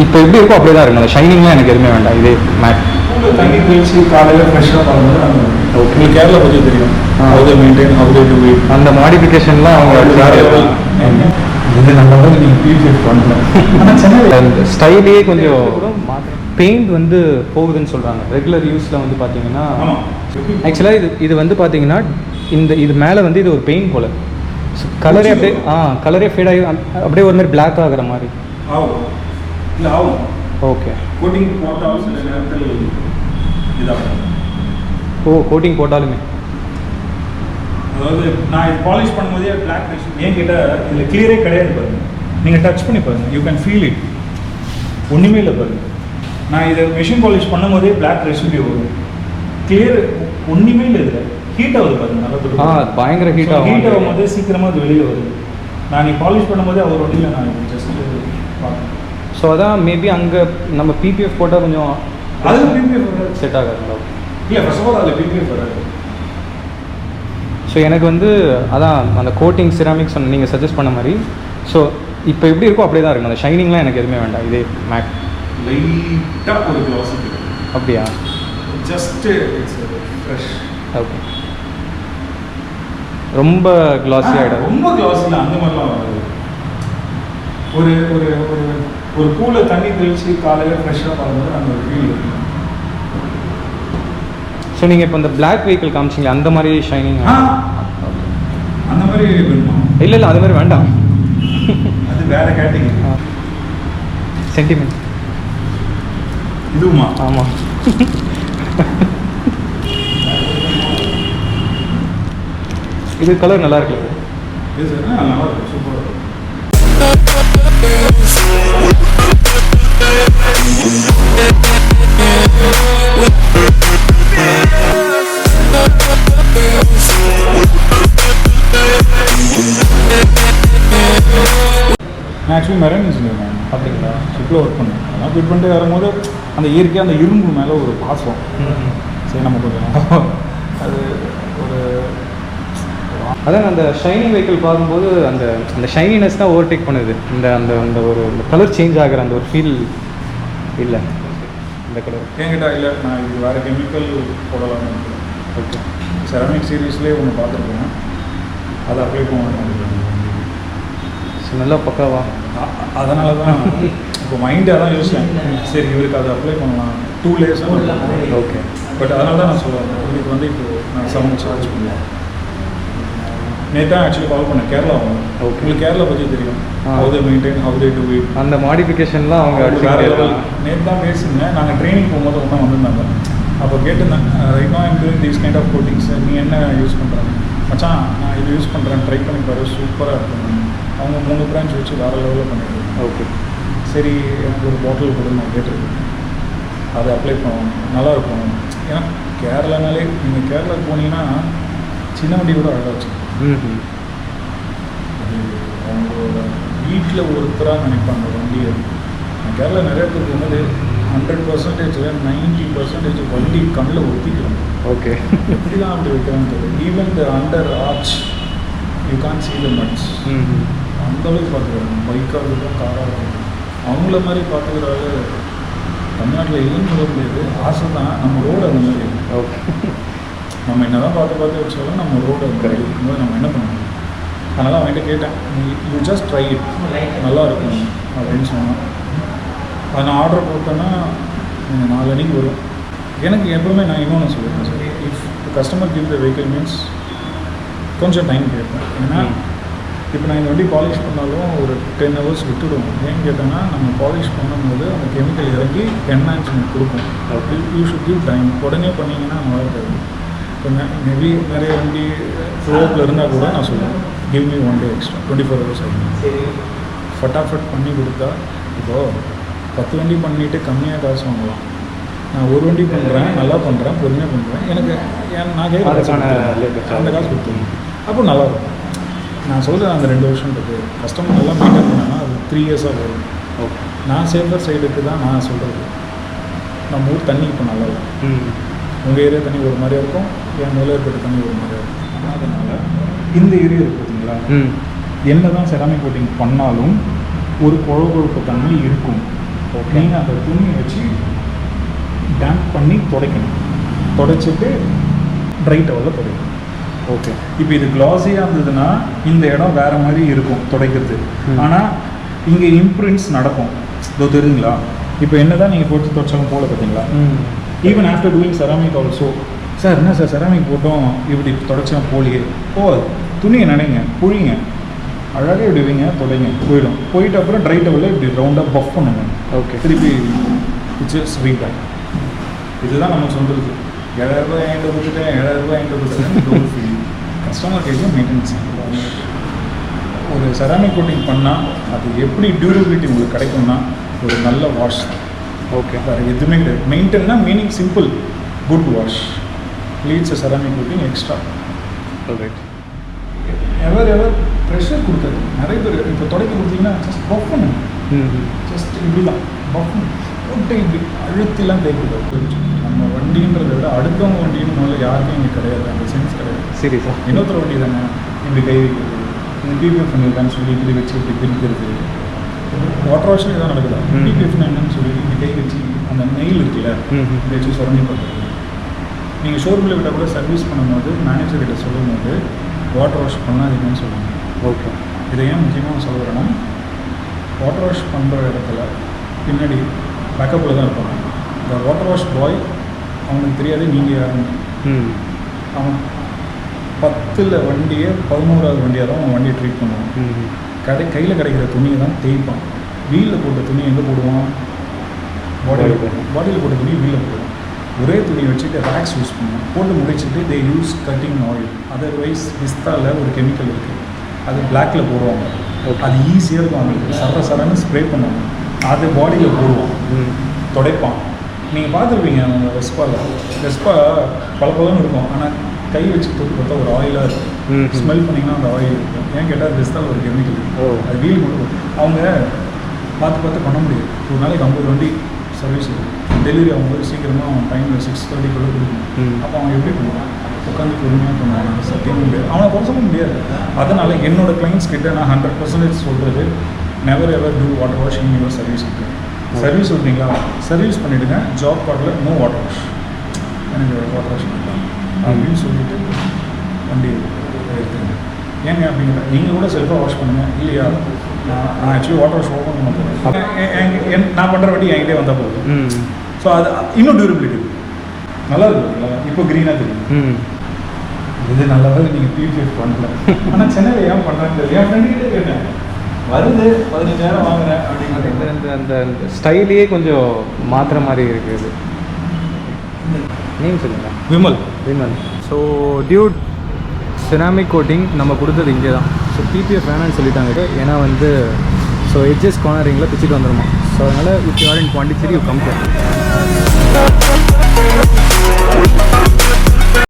இப்போ எப்படி இருக்கோ அப்படியே தான் இருக்கும். அந்த ஷைனிங்லாம் எனக்கு எதுவுமே வேண்டாம். இதே மேட் தண்ணி தெளிச்சு காலையில் ஃப்ரெஷ்ஷாக பண்ணும்போது ஓகே கேரளா பற்றி தெரியும். How they maintain, how they to it, அந்த மாடிஃபிகேஷன்லாம் அவங்க இது நம்ம நீங்கள் பிபிஎஃப் பண்ணலாம். ஆனால் சென்னை ஸ்டைலே கொஞ்சம் பெயிண்ட் வந்து போகுதுன்னு சொல்கிறாங்க. ரெகுலர் யூஸில் வந்து பார்த்தீங்கன்னா ஆக்சுவலாக இது வந்து பார்த்தீங்கன்னா இது மேலே வந்து இது ஒரு பெயிண்ட் போல் கலரே அப்படியே கலரே ஃபேட் ஆகி அப்படியே ஒரு மாதிரி பிளாக் ஆகிற மாதிரி ஆகும். இல்லை ஆகும். ஓகே. கோட்டிங் போட்டாலும் சில நேரத்தில் இதாகும். கோட்டிங் போட்டாலுமே அதாவது நான் இது பாலிஷ் பண்ணும்போதே பிளாக் ஏன் கேட்டால் இதில் கிளியரே கிடையாது பாருங்கள். நீங்கள் டச் பண்ணி பாருங்கள், யூ கேன் ஃபீல் இட். ஒன்றுமே இல்லை பாருங்கள். நான் இதை மெஷின் பாலிஷ் பண்ணும்போதே பிளாக் ரெசிபி வரும். கிளியர் ஒன்றுமே இல்லை. இதில் ஹீட் ஆகுது பாருங்கள். நல்லா பயங்கர ஹீட் ஆகும் போது சீக்கிரமாக அது வெளியில் வருது. நான் நீ பாலிஷ் பண்ணும்போதே அவர் ஒன்றில் நான் ஜஸ்ட் பார்க்கணும். ஸோ அதான் மேபி அங்கே நம்ம பிபிஎஃப் போட்டால் கொஞ்சம் அதில் பிபிஎஃப் செட் ஆகாதுங்களா? இல்லை, ஃபர்ஸ்ட் ஆஃப் ஆல் அதில் பிபிஎஃப் வராது. ஸோ எனக்கு வந்து அதான் அந்த கோட்டிங் சிராமிக்ஸ் நீங்கள் சஜஸ்ட் பண்ண மாதிரி. ஸோ இப்போ எப்படி இருக்கோ அப்படியே தான் இருக்கும். அந்த ஷைனிங்லாம் எனக்கு எதுவுமே வேண்டாம். இதே மேட் லைட்டாக ஒரு க்ளாஸ் அப்படியா? Just it's fresh. ஓகே. ரொம்ப கிளாஸி ஆகிடும். ரொம்ப கிளாஸ் இல்லை, அந்த மாதிரிலாம் வராது. ஒரு ஒரு ஒரு ஒரு பூவில் தண்ணி தெளித்து காலையில் ஃப்ரெஷ்ஷாக பண்ணும்போது அந்த ஒரு ஃபீல் இருக்கும். ஸோ நீங்கள் இப்போ இந்த பிளாக் வெஹிக்கிள் காமிச்சிங்களே அந்த மாதிரி ஷைனிங் அந்த மாதிரி வேணுமா? இல்லை அது மாதிரி வேண்டாம். அது வேற கேட்டகரி. சென்டிமெண்ட் இதுவுமா? ஆமாம். இது கலர் நல்லா இருக்குல்ல? இது சார் நல்லா இருக்கும், சூப்பராக இருக்கும். நான் ஆக்சுவலி மெரைன் இன்ஜினியர் மேம். அப்படிங்களா? ஷிப்பில் ஒர்க் பண்ணேன். அதெல்லாம் ஃபிட் பண்ணிட்டு வரும்போது அந்த இயற்கையாக அந்த இரும்பு மேலே ஒரு பாசம். சரி, நம்ம கொஞ்சம் அது ஒரு அதான் அந்த ஷைனிங் வெஹிக்கிள் பார்க்கும்போது அந்த அந்த ஷைனினஸ் தான் ஓவர்டேக் பண்ணுது. இந்த அந்த அந்த ஒரு கலர் சேஞ்ச் ஆகிற அந்த ஒரு ஃபீல் இல்லை இந்த கலர். என்கிட்ட இல்லை, நான் இது வேறு கெமிக்கல் போடலாம்னு நினைக்கிறேன். ஓகே. செராமிக் சீரீஸ்லேயே ஒன்று பார்த்துருக்கேன், அதை அப்ளை பண்ண நல்லா பக்காவா. அதனால தான் இப்போ மைண்டு அதான் யோசிச்சேன், சரி இவருக்கு அதை அப்ளை பண்ணலாம் 2 layers. ஓகே. பட் அதனால தான் நான் சொல்லுவேன், இதுக்கு வந்து இப்போ நான் 7 சார்ஜ் பண்ணுவேன். நேற்று தான் ஆக்சுவலி கால் பண்ணேன் கேரளா. உங்களுக்கு கேரளா பற்றி தெரியும். How they maintain, how they to it, அந்த மாடிஃபிகேஷன்லாம் அவங்க நேற்று தான் பேசுங்க. நாங்கள் ட்ரைனிங் போகும்போது ஒன்றா வந்திருந்தாங்க. அப்போ கேட்டிருந்தேன், right no I'm doing these kind of coatings, நீ என்ன யூஸ் பண்ணுறாங்க? மச்சான் நான் இது யூஸ் பண்ணுறேன், ட்ரை பண்ணி பாரு, சூப்பராக இருக்கும். அவங்க 3 பிரான்ச் வச்சு வேறு லெவலில் பண்ணிடுறாங்க. ஓகே. சரி, எனக்கு ஒரு பாட்டில் கூட நான் கேட்டிருக்கேன், அதை அப்ளை பண்ணுவோம், நல்லாயிருக்கும். ஏன்னா கேரளானாலே நீங்கள் கேரளாவுக்கு போனீங்கன்னா சின்ன வண்டி கூட அழகாக வச்சு அது அவங்களோட வீட்டில் ஒருத்தராக நினைப்பாங்க வண்டியை. நான் கேரளா நிறைய பேர் போகும்போது 100% 90% வண்டி கண்ணில் ஒத்திக்கலாம். ஓகே. எப்படிலாம் அப்படி வைக்கிறான்னு தெரியும். Even the under arch you can see the muds. அந்தளவுக்கு பார்த்துக்கிறாங்க. பைக்காக இருக்கட்டும், காராக இருக்கட்டும், அவங்கள மாதிரி பார்த்துக்கிறாரு. தமிழ்நாட்டில் இல்லைன்னு சொல்ல முடியாது, ஆசை தான். நம்ம ரோடு அந்த மாதிரி. ஓகே. நம்ம என்ன தான் பார்த்து வச்சாலும் நம்ம ரோடு இருக்கும்போது நம்ம என்ன பண்ண முடியும்? அதனால் அவன்கிட்ட கேட்டேன், யூ ஜஸ்ட் ட்ரை இட், நல்லா இருக்கும் அப்படின்னு சொன்னான். அதை நான் ஆர்டர் போட்டேன்னா 4 அன்றைக்கி வரும். எனக்கு எப்போவுமே நான் இன்னொன்று சொல்லுவேன், சரி if customer give the vehicle means கொஞ்சம் டைம் கேட்பேன். ஏன்னா இப்போ நான் இந்த வண்டி பாலிஷ் பண்ணாலும் ஒரு 10 hours விட்டுடுவோம். ஏன்னு கேட்டோன்னா நம்ம பாலிஷ் பண்ணும்போது அந்த கெமிக்கல் இறங்கி என்ஹான்ஸ்மெண்ட் கொடுக்கும். You should give time. உடனே பண்ணிங்கன்னா நல்லா இருக்காது. இப்போ மேபி நிறைய வண்டி ஃப்ளோப்பில் இருந்தால் கூட நான் சொல்லுவேன், give me 1 day extra, 24 hours ஆகும். ஃபட்டாஃபட் பண்ணி கொடுத்தா இப்போது 10 வண்டி பண்ணிவிட்டு கம்மியாக காசு வாங்கலாம். நான் ஒரு வண்டி பண்ணுறேன், நல்லா பண்ணுறேன், பொறுமையாக பண்ணுறேன், எனக்கு நான் கேட்குறேன் அந்த காசு கொடுத்துருங்க, அப்போ நல்லாயிருக்கும். நான் சொல்கிறேன் அந்த 2 வருஷன்றது கஸ்டமர் நல்லா மெயின்டைன் பண்ணால் அது 3 years வரும். ஓகே. நான் சேஃபர் சைடுக்கு தான் நான் சொல்கிறது. நம்ம ஊர் தண்ணி இப்போ நல்லா இருக்கும். உங்கள் ஏரியா தண்ணி ஒரு மாதிரியாக இருக்கும், என் மேலே இருக்கிற தண்ணி ஒரு மாதிரியாக இருக்கும். அதனால் இந்த ஏரியா இருக்குது பார்த்தீங்களா, என்ன தான் செராமிக் கோட்டிங் பண்ணாலும் ஒரு குழப்பு தண்ணி இருக்கும். ஓகே. நீங்கள் அந்த துணியை வச்சு டேம்ப் பண்ணி துடைக்கணும். துடைச்சிட்டு ட்ரை டவலில் துடைக்கணும். ஓகே. இப்போ இது க்ளாஸியாக இருந்ததுன்னா இந்த இடம் வேறு மாதிரி இருக்கும் துடைக்கிறது. ஆனால் இங்கே இம்ப்ரிண்ட்ஸ் நடக்கும். இதோ தெரியுங்களா? இப்போ என்ன தான் நீங்கள் போட்டு துடைச்சாலும் போல பார்த்தீங்களா? Even after doing ceramic also, sir என்ன சார் செராமிக் போட்டோம் இப்படி துடைச்சா போலியே போகாது. துணியை நினைங்க, புழிங்க, அழகாக இப்படி வைங்க, துடைங்க, போயிடும். போயிட்டு அப்புறம் ட்ரை டவலில் இப்படி ரவுண்டாக பஃப் பண்ணுங்க. ஓகே. திருப்பி இட்ஸ் ரீபேக். இதுதான் நம்ம சொல்கிறது. 7,000 ரூபாய் என்கிட்ட கொடுத்துட்டேன், 7,000 ரூபாய் என்கிட்ட கொடுத்துட்டேன். கஸ்டமர் கேட்க மெயின்டெனன்ஸ். ஒரு செராமிக் கோட்டிங் பண்ணால் அது எப்படி டியூரபிலிட்டி உங்களுக்கு கிடைக்கும்னா ஒரு நல்ல வாஷ். ஓகே. வேறு எதுவுமே கிடையாது. மெயின்டென்னா meaning simple, good wash leads a ceramic coating extra. Right. Ever pressure கொடுக்காது. நிறைய பேர் இப்போ துடைக்க கொடுத்தீங்கன்னா ஜஸ்ட் பஃப் பண்ணுங்க. ஜஸ்ட் இப்படி தான் பஃப் போட்டு இப்படி அழுத்திலாம் தேய்க்கூடாது. நம்ம வண்டின்றதை விட அடுத்தவங்க வண்டின்னு முதல்ல யாருமே இங்கே கிடையாது. அந்த சென்ஸ் கிடையாது. சீரியஸா? இன்னொருத்தர் வண்டி தானே இப்படி கை வைக்கிறது, இந்த பிபிஎஃப் பண்ணியிருக்கான்னு சொல்லி இப்படி வச்சு இப்படி பிரிக்கிறது. வாட்டர் வாஷில் இதான் நடக்குதா? பிபிஎஃப்னா என்னன்னு சொல்லி இப்படி கை வச்சு அந்த நெயில் இருக்குல்ல இப்படி வச்சு சுரண்டி பார்க்குறது. நீங்கள் ஷோரூமில் விட்டால் கூட சர்வீஸ் பண்ணும்போது மேனேஜர்கிட்ட சொல்லும் போது வாட்டர் வாஷ் பண்ணாதீங்கன்னு சொல்லுவாங்க. ஓகே. இதை ஏன் முக்கியமாக சொல்கிறேன்னா, வாட்டர் வாஷ் பண்ணுற இடத்துல பின்னாடி பேக்கப்பில் தான் இருப்பாங்க. இந்த வாட்டர் வாஷ் பாய் அவனுக்கு தெரியாது நீங்கள் யாருன்னு. அவன் 10ல் வண்டியை 11வது வண்டியாக தான் அவன் வண்டியை ட்ரீட் பண்ணுவான். கையில் கிடைக்கிற துணியை தான் தேய்ப்பான். வீலில் போட்ட துணி எங்கே போடுவான்? பாடியில் போடுவான். பாடியில் போட்ட துணி வீலில் போடுவான். ஒரே துணியை வச்சுட்டு ரேக்ஸ் யூஸ் பண்ணுவோம். போட்டு முடிச்சுட்டு they use cutting oil. Otherwise விஸ்தாவில் ஒரு கெமிக்கல் இருக்குது, அது பிளாக்ல போடுவாங்க. அது ஈஸியாக இருக்கும் அவங்களுக்கு. சரன்னு ஸ்ப்ரே பண்ணுவாங்க. அது பாடியில் போடுவான், துடைப்பான். நீங்கள் பார்த்துருப்பீங்க அவங்க வெஸ்பா பல இருக்கும். ஆனால் கை வச்சு தொட்டு பார்த்தா ஒரு ஆயிலாக இருக்கும். ஸ்மெல் பண்ணிங்கன்னா அந்த ஆயில் இருக்கும். ஏன் கேட்டால் விஸ்தாவில் ஒரு கெமிக்கல் இருக்குது. அது வீல் மட்டும் அவங்க பார்த்து பண்ண முடியாது. ஒரு நாளைக்கு 50 வண்டி சர்வீஸ் இருக்குது. டெலிவரி ஆகும்போது சீக்கிரமாக அவன் டைமில் 6:30 கொடுக்கணும். அப்போ அவன் எப்படி பண்ணுவான்? உட்காந்து பொறுமையாக பண்ணுவாங்க. சத்தியமாக முடியாது, அவனை குறை சொல்ல முடியாது. அதனால் என்னோட கிளைண்ட்ஸ் கிட்ட நான் 100% சொல்கிறது, never ever do water wash in your service. Service விட்றீங்களா, சர்வீஸ் பண்ணிவிடுங்க. ஜாப் கார்டில் நோ வாட்டர் வாஷ், எனக்கு வாட்டர் வாஷ் பண்ணிக்கலாம் அப்படின்னு சொல்லிட்டு வண்டி எடுத்துங்க. ஏங்க அப்படிங்கிற நீங்கள் கூட செல்ஃபாக வாஷ் பண்ணுங்கள். இல்லையா, நான் ஆக்சுவலி வாட்டர் வாஷ் ஓப்பன் பண்ண போகிறேன். நான் பண்ணுற வண்டி என்கிட்டே வந்தால் போதும். ஸோ அது இன்னும் டியூரபிலிட்டி நல்லா இருக்குங்களா? இப்போ க்ரீனாக தெரியும். இது நல்லாவே நீங்கள் பிபிஎஃப் பண்ணல. ஆனால் சென்னையில் ஏன் பண்ணுறாங்க? என் ஃப்ரெண்டுக்கிட்டே கேட்டேன், வருது 15,000 வாங்குறேன் அப்படிங்கிறது. அந்த ஸ்டைலையே கொஞ்சம் மாற்றுற மாதிரி இருக்குது. நேம் சொல்லுங்கள். Vimal. So dude ceramic coating நம்ம கொடுத்தது இங்கே தான். ஸோ பிபிஎஃப் வேணான்னு சொல்லிட்டாங்க. ஏன்னா வந்து ஸோ எட்ஜஸ் கார்னரிங்கில் பிச்சுட்டு வந்துடுமா. ஸோ அதனால் if you are in Pondicherry you come.